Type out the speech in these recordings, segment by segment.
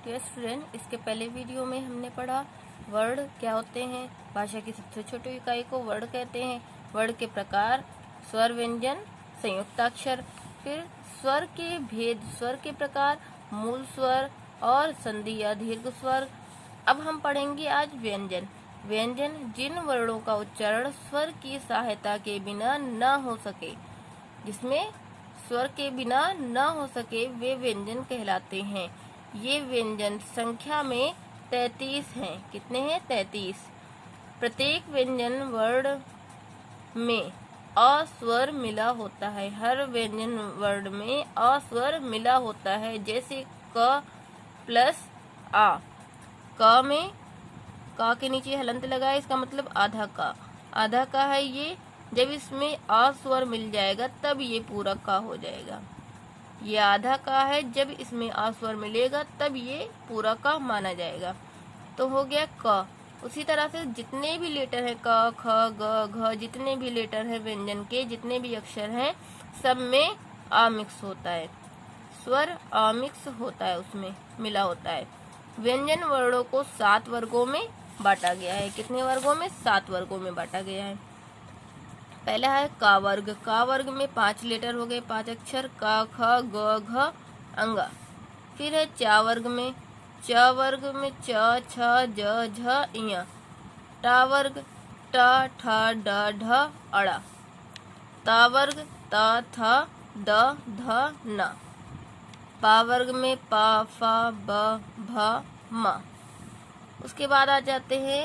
Dear student, इसके पहले video में हमने पढ़ा वर्ड क्या होते हैं। भाषा की सबसे छोटी इकाई को वर्ड कहते हैं। वर्ड के प्रकार, स्वर, व्यंजन, संयुक्ताक्षर, फिर स्वर के भेद, स्वर के प्रकार, मूल स्वर और संधि या दीर्घ स्वर। अब हम पढ़ेंगे आज व्यंजन। व्यंजन जिन वर्णों का उच्चारण स्वर की सहायता के बिना न हो सके, जिसमें स्वर के बिना न हो सके, वे व्यंजन कहलाते हैं। ये व्यंजन संख्या में 33 हैं। कितने हैं? 33। प्रत्येक व्यंजन वर्ड में अ स्वर मिला होता है। हर व्यंजन वर्ड में अ स्वर मिला होता है। जैसे क प्लस आ। क में का के नीचे हलंत लगा है, इसका मतलब आधा का। आधा का है ये। जब इसमें आ स्वर मिल जाएगा तब ये पूरा का हो जाएगा। ये आधा का है, जब इसमें आ स्वर मिलेगा तब ये पूरा का माना जाएगा। तो हो गया क। उसी तरह से जितने भी लेटर हैं, क, ख, ग, घ, जितने भी लेटर हैं व्यंजन के, जितने भी अक्षर हैं, सब में आ मिक्स होता है। स्वर आ मिक्स होता है, उसमें मिला होता है। व्यंजन वर्णों को 7 वर्गों में बांटा गया है। कितने वर्गों में? 7 वर्गों में बांटा गया है। पहला है का वर्ग। का वर्ग में 5 लेटर हो गए, 5 अक्षर, का, ख, ग, घ, अंगा। फिर है चा वर्ग में। च वर्ग में च, छ, ज, झ, इया। टा वर्ग ट, ठ, ड, ढ, अड़ा। ता वर्ग त, थ, द, ध, न। पा वर्ग में पा, फा, ब, भ, म। उसके बाद आ जाते हैं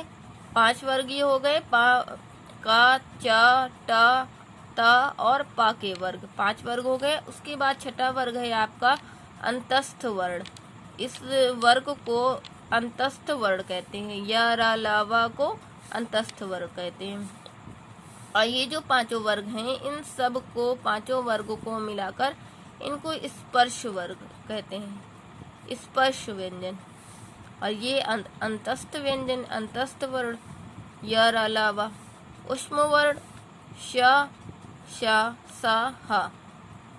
5 वर्गीय हो गए, पा, का, च, ट, त और पा के वर्ग। 5 वर्ग हो गए। उसके बाद छठा वर्ग है आपका अंतस्थ वर्ण। इस वर्ग को अंतस्थ वर्ण कहते हैं। या, रा, ला, वा को अंतस्थ वर्ण कहते हैं। और ये जो 5 वर्ग हैं, इन सब को, 5 वर्गों को मिलाकर इनको स्पर्श वर्ग कहते हैं। स्पर्श व्यंजन। और ये अंतस्थ व्यंजन, अंतस्थ वर्ण। य, र, ला, वा। उष्म वर्ण श, श, सा, हा।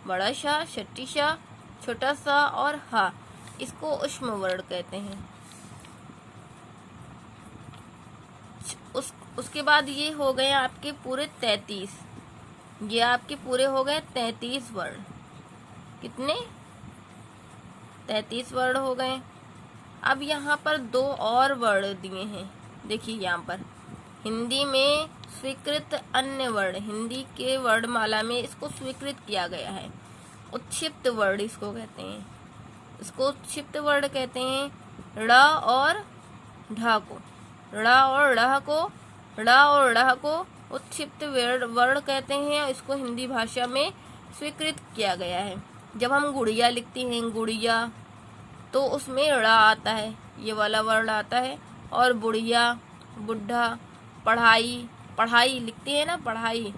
बड़ा शा, छठी शा, छोटा सा और हा, इसको उष्म वर्ण कहते हैं। उसके बाद ये हो गए आपके पूरे 33। ये आपके पूरे हो गए 33 वर्ण। कितने? 33 वर्ण हो गए। अब यहाँ पर 2 और वर्ण दिए हैं। देखिए यहाँ पर हिंदी में स्वीकृत अन्य वर्ण, हिंदी के वर्णमाला में इसको स्वीकृत किया गया है। उत्क्षिप्त वर्ण इसको कहते हैं। इसको उत्क्षिप्त वर्ण कहते हैं। ड़ और ढ को, ड़ और ढ़ को, ड़ और ढ़ को उत्क्षिप्त वर्ण कहते हैं। इसको हिंदी भाषा में स्वीकृत किया गया है। जब हम गुड़िया लिखते हैं, गुड़िया, तो उसमें ड़ आता है, ये वाला वर्ण आता है। और बुढ़िया, बुढ़ा, पढ़ाई, पढ़ाई लिखते हैं ना, पढ़ाई,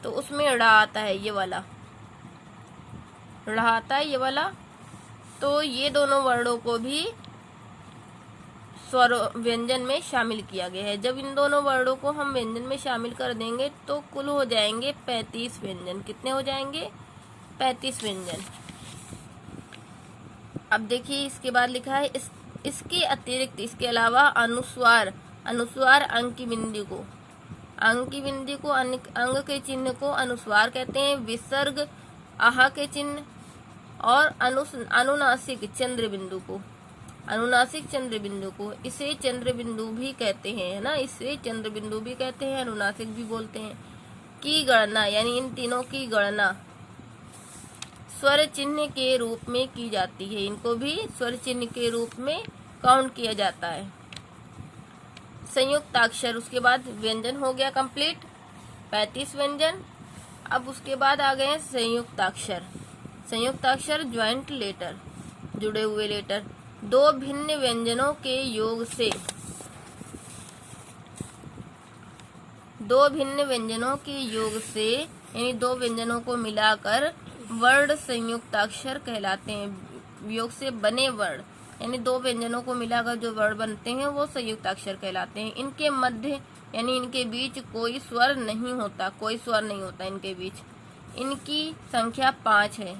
तो उसमें ड़ आता है, ये वाला ड़ आता है, ये वाला। तो ये दोनों वर्णों को भी स्वर व्यंजन में शामिल किया गया है। जब इन दोनों वर्णों को हम व्यंजन में शामिल कर देंगे तो कुल हो जाएंगे 35 व्यंजन। कितने हो जाएंगे? 35 व्यंजन। अब देखिए इसके बाद लिखा है इसके अतिरिक्त, इसके अलावा अनुस्वार, अनुस्वार अंक की बिंदी को, अंक की बिंदी को, अंग के चिन्ह को अनुस्वार कहते हैं। विसर्ग आह के चिन्ह और अनुनासिक चंद्र बिंदु को, अनुनासिक चंद्र बिंदु को, इसे चंद्र बिंदु भी कहते हैं, है ना, इसे चंद्र बिंदु भी कहते हैं, अनुनासिक भी बोलते हैं। की गणना, यानी इन तीनों की गणना स्वर चिन्ह के रूप में की जाती है। इनको भी स्वर चिन्ह के रूप में काउंट किया जाता है। संयुक्ताक्षर, उसके बाद व्यंजन हो गया कंप्लीट, 35 व्यंजन। अब उसके बाद आ गए संयुक्ताक्षर। संयुक्ताक्षर ज्वाइंट लेटर, जुड़े हुए लेटर। 2 भिन्न व्यंजनों के योग से, 2 भिन्न व्यंजनों के योग से, यानी 2 व्यंजनों को मिलाकर वर्ण संयुक्ताक्षर कहलाते हैं। योग से बने वर्ण, यानी 2 व्यंजनों को मिलाकर जो वर्ण बनते हैं वो संयुक्ताक्षर कहलाते हैं। इनके मध्य, यानी इनके बीच कोई स्वर नहीं होता, कोई स्वर नहीं होता इनके बीच। इनकी संख्या 5 है।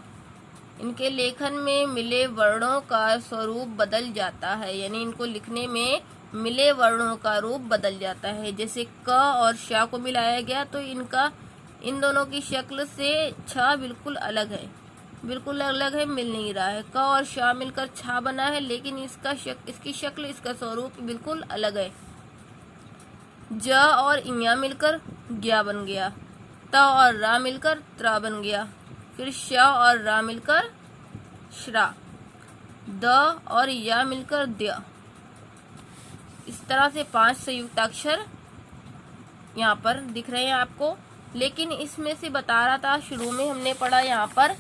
इनके लेखन में मिले वर्णों का स्वरूप बदल जाता है, यानी इनको लिखने में मिले वर्णों का रूप बदल जाता है। जैसे क और श को मिलाया गया तो इन दोनों की शक्ल से छ बिल्कुल अलग है, मिल नहीं रहा है। क और श मिलकर छ बना है, लेकिन इसकी शक्ल, इसका स्वरूप बिल्कुल अलग है। ज और इया मिलकर ज्ञा बन गया, त और रा मिलकर त्रा बन गया, फिर श और रा मिलकर श्रा, द और या मिलकर द्य। इस तरह से 5 संयुक्ताक्षर यहाँ पर दिख रहे हैं आपको। लेकिन इसमें से बता रहा था, शुरू में हमने पढ़ा यहाँ पर,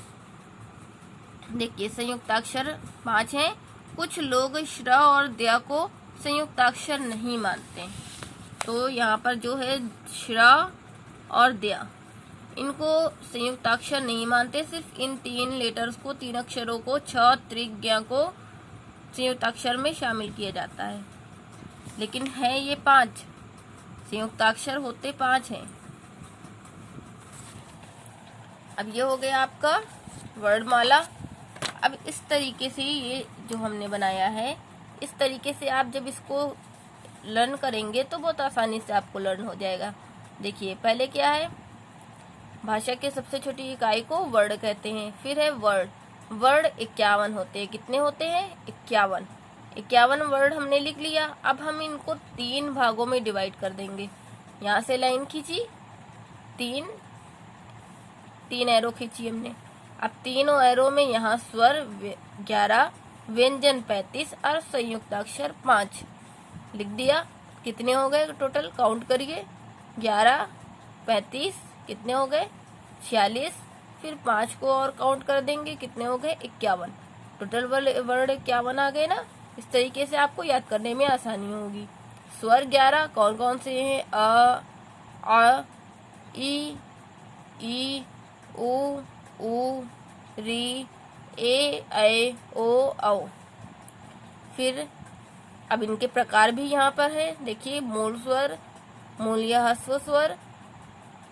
देखिए संयुक्ताक्षर 5 हैं। कुछ लोग श्र और द्य को संयुक्ताक्षर नहीं मानते, तो यहाँ पर जो है श्र और द्य, इनको संयुक्ताक्षर नहीं मानते। सिर्फ इन 3 लेटर्स को, 3 अक्षरों को, छ, त्रिक, ज्ञ को संयुक्ताक्षर में शामिल किया जाता है। लेकिन है ये 5 संयुक्ताक्षर, होते 5 हैं। अब ये हो गया आपका वर्णमाला। अब इस तरीके से ये जो हमने बनाया है, इस तरीके से आप जब इसको लर्न करेंगे तो बहुत आसानी से आपको लर्न हो जाएगा। देखिए पहले क्या है, भाषा के सबसे छोटी इकाई को वर्ड कहते हैं। फिर है वर्ड। वर्ड 51 होते हैं। कितने होते हैं? 51 वर्ड हमने लिख लिया। अब हम इनको 3 भागों में डिवाइड कर देंगे। यहाँ से लाइन खींची, 3 एरो खींची हमने। अब तीनों एरो में यहाँ स्वर 11, व्यंजन 35 और संयुक्ताक्षर 5 लिख दिया। कितने हो गए टोटल? काउंट करिए, 11, 35, कितने हो गए? 46। फिर 5 को और काउंट कर देंगे, कितने हो गए? 51। टोटल वर्ड 51 आ गए ना। इस तरीके से आपको याद करने में आसानी होगी। स्वर 11 कौन कौन से हैं? अ, ई, उ, री, ए, ऐ, ओ, औ। फिर अब इनके प्रकार भी यहाँ पर है। देखिए मूल स्वर, मूल या ह्रस्व स्वर,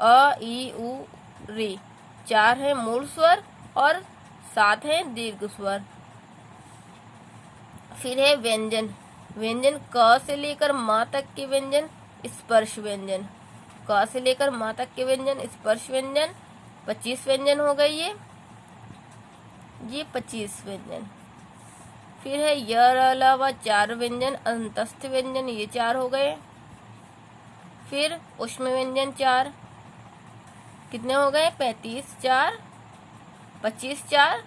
अ, ई, उ, री 4 है मूल स्वर और 7 है दीर्घ स्वर। फिर है व्यंजन। व्यंजन क से लेकर माँ तक के व्यंजन स्पर्श व्यंजन। क से लेकर माँ तक के व्यंजन स्पर्श व्यंजन। 25 व्यंजन हो गए ये 25 व्यंजन। फिर है य, र, ल, व 4 व्यंजन अंतस्थ व्यंजन, ये 4 हो गए। फिर ऊष्म व्यंजन 4, कितने हो गए? 35, 4, 25, 4,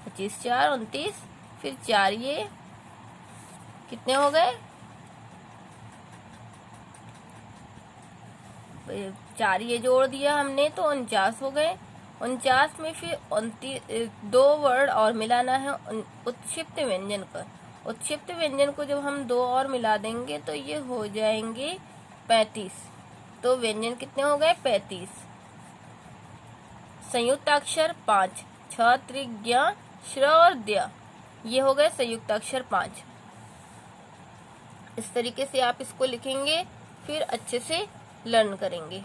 25, 4, 29। फिर 4 ये कितने हो गए? 4 ये जोड़ दिया हमने तो 49 हो गए। 49 में फिर 2 वर्ड और मिलाना है उत्क्षिप्त व्यंजन का। उत्क्षिप्त व्यंजन को जब हम 2 और मिला देंगे तो ये हो जाएंगे 35। तो व्यंजन कितने हो गए? 35। संयुक्ताक्षर 5, छ, त्रिक, ज्ञ, श्र और द्य, ये हो गए संयुक्ताक्षर 5। इस तरीके से आप इसको लिखेंगे, फिर अच्छे से लर्न करेंगे।